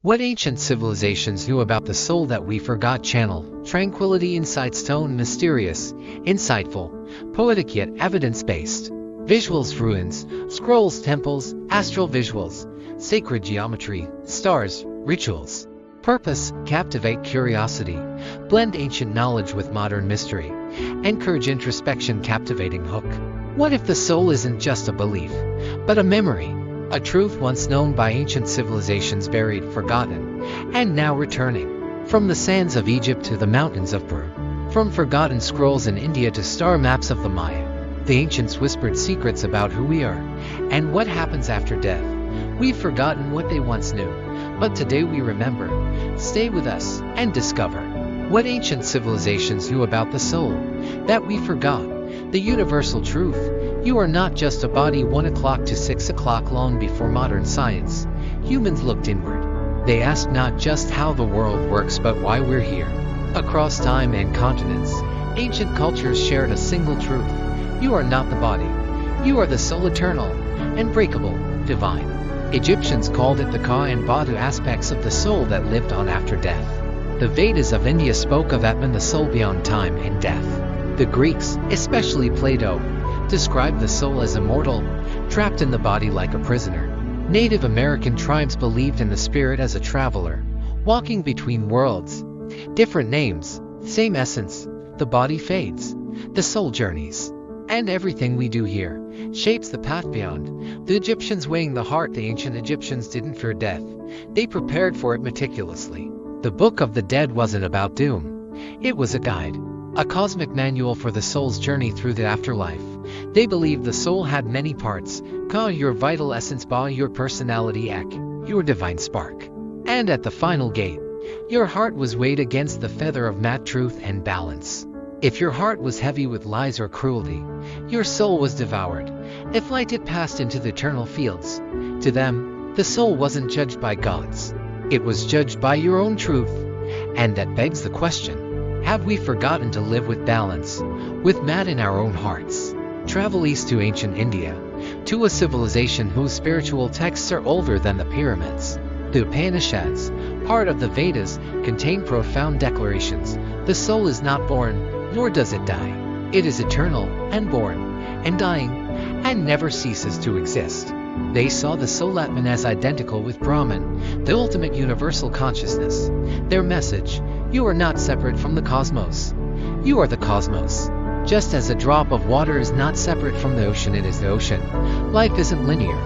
What ancient civilizations knew about the soul that we forgot? Channel Tranquility Insights. Tone mysterious, insightful, poetic yet evidence-based. Visuals: ruins, scrolls, temples, astral visuals, sacred geometry, stars, rituals. Purpose: captivate curiosity, blend ancient knowledge with modern mystery, encourage introspection. Captivating hook. What if the soul isn't just a belief, but a memory? A truth once known by ancient civilizations, buried, forgotten, and now returning. From the sands of Egypt to the mountains of Peru, from forgotten scrolls in India to star maps of the Maya, the ancients whispered secrets about who we are and what happens after death. We've forgotten what they once knew, but today we remember. Stay with us and discover what ancient civilizations knew about the soul that we forgot. The universal truth: you are not just a body. 1 o'clock to 6 o'clock. Long before modern science, humans looked inward. They asked not just how the world works, but why we're here. Across time and continents, ancient cultures shared a single truth: you are not the body. You are the soul, eternal, unbreakable, divine. Egyptians called it the Ka and Badu, aspects of the soul that lived on after death. The Vedas of India spoke of Atman, the soul beyond time and death. The Greeks, especially Plato, described the soul as immortal, trapped in the body like a prisoner. Native American tribes believed in the spirit as a traveler, walking between worlds. Different names, same essence. The body fades, the soul journeys, and everything we do here shapes the path beyond. The Egyptians weighing the heart. The ancient Egyptians didn't fear death. They prepared for it meticulously. The Book of the Dead wasn't about doom. It was a guide, a cosmic manual for the soul's journey through the afterlife. They believed the soul had many parts: Ka, your vital essence; Ba, your personality; Ek, your divine spark. And at the final gate, your heart was weighed against the feather of mat, truth and balance. If your heart was heavy with lies or cruelty, your soul was devoured. If light, it passed into the eternal fields. To them, the soul wasn't judged by gods. It was judged by your own truth. And that begs the question: have we forgotten to live with balance, with mat in our own hearts? Travel east to ancient India, to a civilization whose spiritual texts are older than the pyramids. The Upanishads, part of the Vedas, contain profound declarations. The soul is not born, nor does it die. It is eternal, and born, and dying, and never ceases to exist. They saw the soul Atman as identical with Brahman, the ultimate universal consciousness. Their message: you are not separate from the cosmos. You are the cosmos. Just as a drop of water is not separate from the ocean, it is the ocean. Life isn't linear.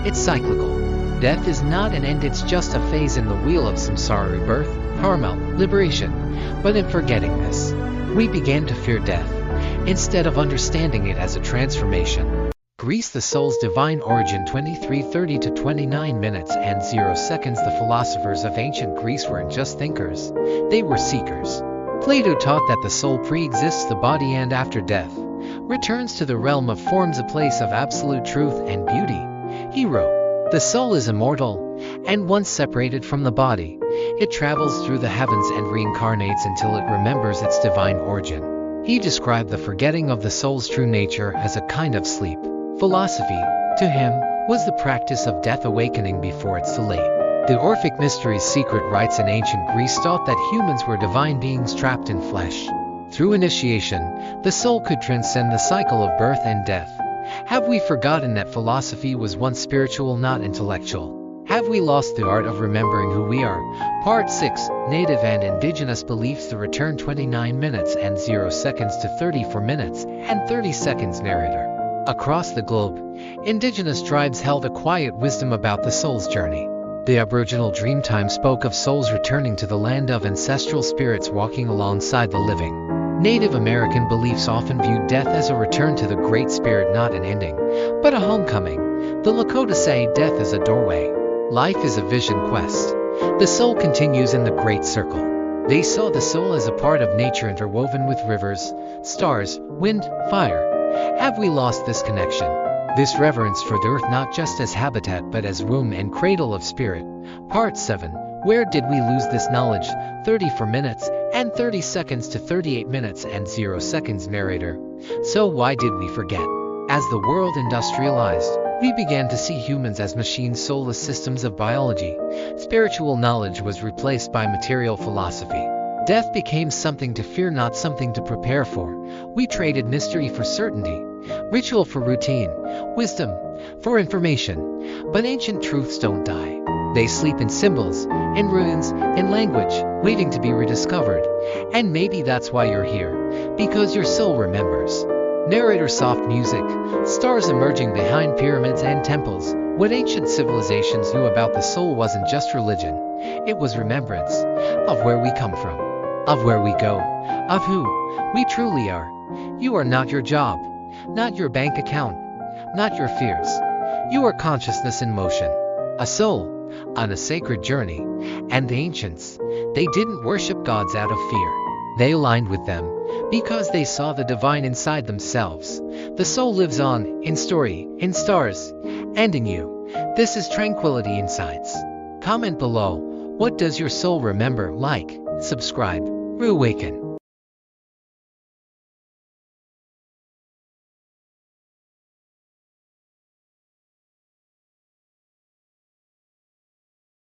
It's cyclical. Death is not an end, it's just a phase in the wheel of samsara: rebirth, karma, liberation. But in forgetting this, we began to fear death, instead of understanding it as a transformation. Greece, the soul's divine origin. 23:30 to 29 minutes and 0 seconds. The philosophers of ancient Greece weren't just thinkers, they were seekers. Plato taught that the soul pre-exists the body and after death returns to the realm of forms, a place of absolute truth and beauty. He wrote, the soul is immortal, and once separated from the body, it travels through the heavens and reincarnates until it remembers its divine origin. He described the forgetting of the soul's true nature as a kind of sleep. Philosophy, to him, was the practice of death, awakening before it's too late. The Orphic Mysteries' secret rites in ancient Greece taught that humans were divine beings trapped in flesh. Through initiation, the soul could transcend the cycle of birth and death. Have we forgotten that philosophy was once spiritual, not intellectual? Have we lost the art of remembering who we are? Part 6, Native and Indigenous Beliefs. The return. 29 minutes and 0 seconds to 34 minutes and 30 seconds. Narrator. Across the globe, indigenous tribes held a quiet wisdom about the soul's journey. The Aboriginal Dreamtime spoke of souls returning to the land, of ancestral spirits walking alongside the living. Native American beliefs often viewed death as a return to the Great Spirit, not an ending, but a homecoming. The Lakota say death is a doorway. Life is a vision quest. The soul continues in the Great Circle. They saw the soul as a part of nature, interwoven with rivers, stars, wind, fire. Have we lost this connection? This reverence for the earth, not just as habitat but as womb and cradle of spirit. Part 7. Where did we lose this knowledge? 34 minutes and 30 seconds to 38 minutes and 0 seconds. Narrator. So why did we forget? As the world industrialized, We began to see humans as machines, soulless systems of biology. Spiritual knowledge was replaced by material philosophy. Death became something to fear, not something to prepare for. We traded mystery for certainty, ritual for routine, wisdom for information. But ancient truths don't die. They sleep in symbols, in ruins, in language, waiting to be rediscovered. And maybe that's why you're here, because your soul remembers. Narrator soft music, stars emerging behind pyramids and temples. What ancient civilizations knew about the soul wasn't just religion, it was remembrance of where we come from, of where we go, of who we truly are. You are not your job, not your bank account, not your fears. You are consciousness in motion, a soul on a sacred journey. And the ancients, they didn't worship gods out of fear. They aligned with them because they saw the divine inside themselves. The soul lives on, in story, in stars, and in you. This is Tranquility Insights. Comment below, what does your soul remember? Like, subscribe, reawaken.